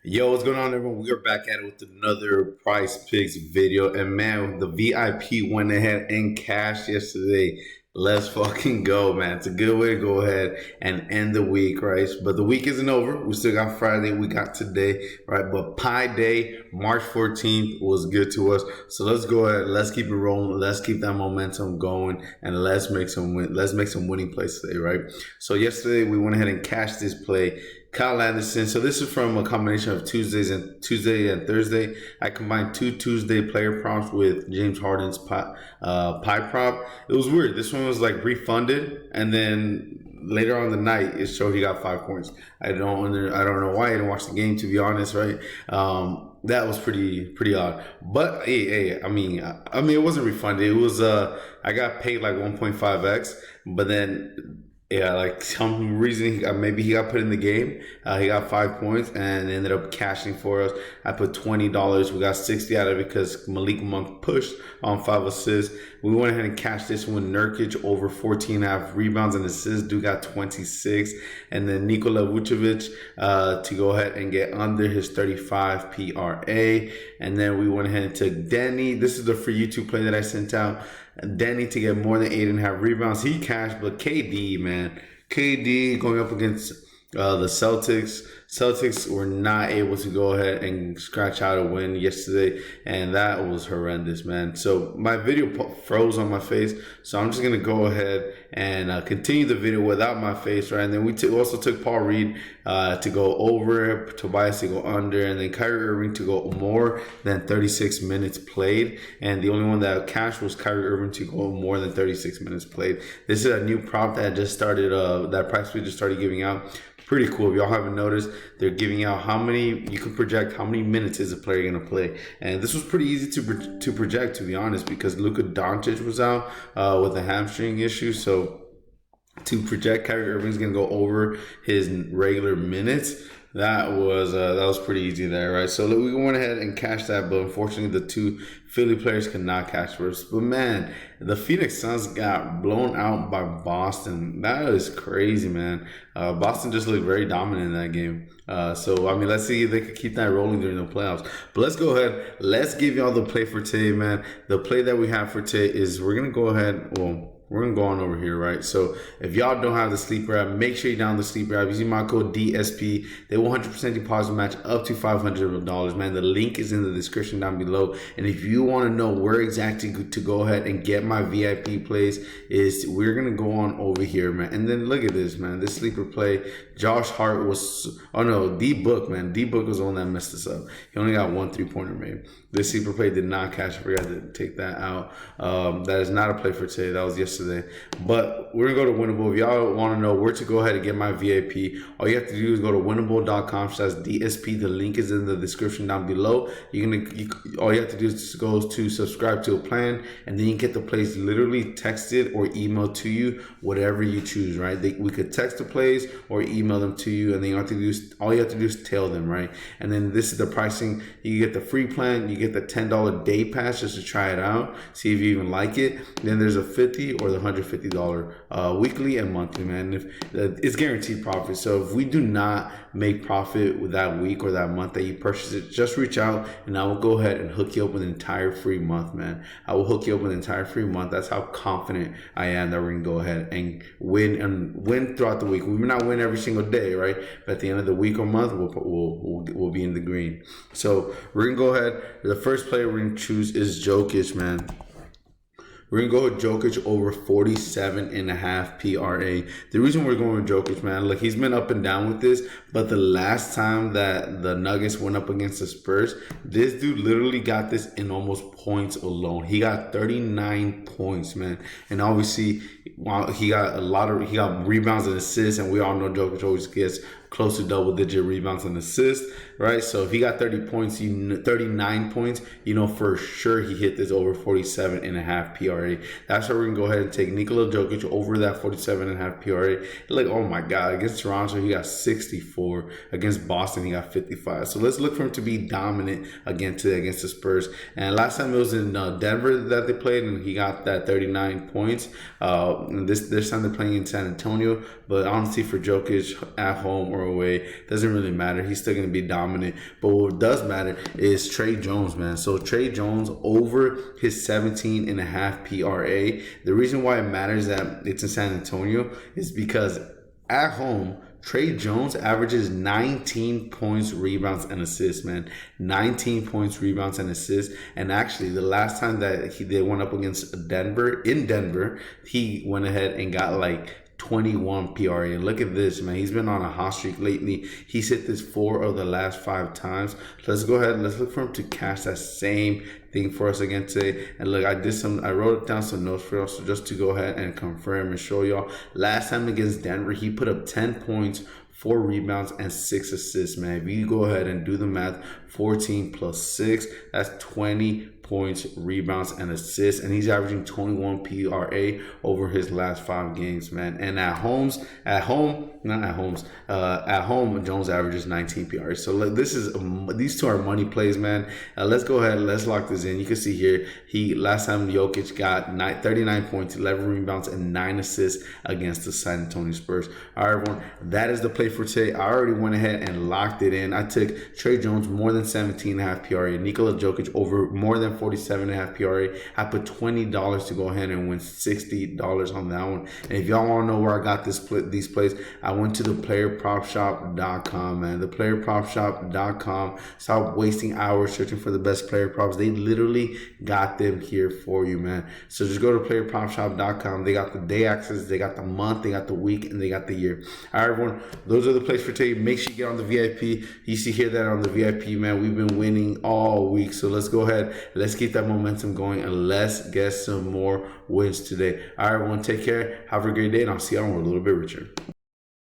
Yo, what's going on, everyone? We are back at it with another Prize Picks video. And man, the VIP went ahead and cashed yesterday. Let's fucking go, man. It's a good way to go ahead and end the week, right? But the week isn't over. We still got Friday. We got today, right? But Pi Day, March 14th, was good to us. So let's go ahead. Let's keep it rolling. Let's keep that momentum going, and let's make some winning plays today, right? So yesterday we went ahead and cashed this play. Kyle Anderson. So this is from a combination of Tuesday and Thursday. I combined two Tuesday player prompts with James Harden's pie prop. It was weird. This one was like refunded, and then later on in the night it showed he got 5 points. I don't know why. I didn't watch the game, to be honest, right? That was pretty odd. But hey, I mean, it wasn't refunded. It was I got paid like 1.5x, but then. Yeah, like some reason maybe he got put in the game. He got 5 points and ended up cashing for us. I put $20. We got 60 out of it because Malik Monk pushed on 5 assists. We went ahead and cashed this one. Nurkic over 14.5 rebounds and assists. Dude got 26. And then Nikola Vucevic to go ahead and get under his 35 PRA. And then we went ahead and took Denny. This is the free YouTube play that I sent out. Denny to get more than 8.5 rebounds. He cashed, but KD, man. KD going up against the Celtics. Celtics were not able to go ahead and scratch out a win yesterday, and that was horrendous, man. So my video froze on my face, so I'm just going to go ahead and continue the video without my face, right? And then we also took Paul Reed to go over, Tobias to go under, and then Kyrie Irving to go more than 36 minutes played. And the only one that cashed was Kyrie Irving to go more than 36 minutes played. This is a new prop that just started, that PrizePicks just started giving out. Pretty cool. If y'all haven't noticed, they're giving out how many, you can project how many minutes is a player going to play. And this was pretty easy to project, to be honest, because Luka Doncic was out with a hamstring issue. So to project Kyrie Irving's going to go over his regular minutes, that was pretty easy there, right? So we went ahead and cashed that, but unfortunately the two Philly players could not cash for us. But man, the Phoenix Suns got blown out by Boston. That is crazy, man. Boston just looked very dominant in that game. So I mean, let's see if they could keep that rolling during the playoffs. But let's go ahead. Let's give y'all the play for today, man. The play that we have for today is we're gonna go ahead. We're going to go on over here, right? So if y'all don't have the Sleeper app, make sure you download the Sleeper app. Using my code DSP, they will 100% deposit match up to $500, man. The link is in the description down below. And if you want to know where exactly to go ahead and get my VIP plays, is we're going to go on over here, man. And then look at this, man. This Sleeper play, Josh Hart was, oh no, D-Book, man. D-Book was the one that messed us up. He only got 1 3-pointer made. This Sleeper play did not cash. I forgot to take that out. That is not a play for today. That was yesterday. But we're going to go to Winnable. If y'all want to know where to go ahead and get my VIP, all you have to do is go to winnable.com/DSP. The link is in the description down below. All you have to do is go to subscribe to a plan, and then you get the plays literally texted or emailed to you, whatever you choose, right? We could text the plays or email them to you, and then all you have to do is tell them, right? And then this is the pricing. You get the free plan. You get the $10 day pass just to try it out, see if you even like it. Then there's a $50 or the $150 weekly and monthly, man. If it's guaranteed profit. So if we do not make profit with that week or that month that you purchase it, just reach out and I will go ahead and hook you up with an entire free month, man. I will hook you up with an entire free month. That's how confident I am that we're gonna go ahead and win throughout the week. We may not win every single day, right? But at the end of the week or month, we'll be in the green. So we're gonna go ahead. The first player we're gonna choose is Jokic, man. We're going to go with Jokic over 47.5 PRA. The reason we're going with Jokic, man, look, he's been up and down with this, but the last time that the Nuggets went up against the Spurs, this dude literally got this in almost points alone. He got 39 points, man. And obviously, he got rebounds and assists, and we all know Jokic always gets close to double-digit rebounds and assists, right? So if he got 39 points, you know for sure he hit this over 47.5 PRA. That's why we're going to go ahead and take Nikola Jokic over that 47.5 PRA. Like, oh my God, against Toronto, he got 64. Against Boston, he got 55. So let's look for him to be dominant against the Spurs. And last time it was in Denver that they played, and he got that 39 points. And this time they're playing in San Antonio. But honestly, for Jokic at home or more away. Doesn't really matter. He's still going to be dominant. But what does matter is Trey Jones, man. So Trey Jones over his 17.5 PRA. The reason why it matters that it's in San Antonio is because at home, Trey Jones averages 19 points, rebounds, and assists, man. 19 points, rebounds, and assists. And actually, the last time that they went up against Denver, he went ahead and got like 21 PRA. And look at this, man. He's been on a hot streak lately. He's hit this 4 of the last 5 times. Let's go ahead and let's look for him to cash that same thing for us again today. And look, I wrote down some notes for us, so just to go ahead and confirm and show y'all. Last time against Denver, he put up 10 points, 4 rebounds, and 6 assists, man. If you go ahead and do the math, 14 plus 6, that's 20 points, rebounds, and assists, and he's averaging 21 PRA over his last 5 games, man. And at home, Jones averages 19 PRA. So look, these two are money plays, man. Let's go ahead, let's lock this in. You can see here, last time Jokic got 39 points, 11 rebounds, and 9 assists against the San Antonio Spurs. All right, everyone, that is the play for today. I already went ahead and locked it in. I took Trey Jones more than 17.5 PRA, Nikola Jokic over more than 47.5 PRA. I put $20 to go ahead and win $60 on that one. And if y'all want to know where I got these plays, I went to the playerpropshop.com, man. The playerpropshop.com. Stop wasting hours searching for the best player props. They literally got them here for you, man. So just go to playerpropshop.com. They got the day access, they got the month, they got the week, and they got the year. All right, everyone, those are the plays for today. Make sure you get on the VIP. You see here that on the VIP, man, we've been winning all week. So let's go ahead. Let's keep that momentum going, and let's get some more wins today. All right, everyone, take care. Have a great day, and I'll see you on a little bit richer.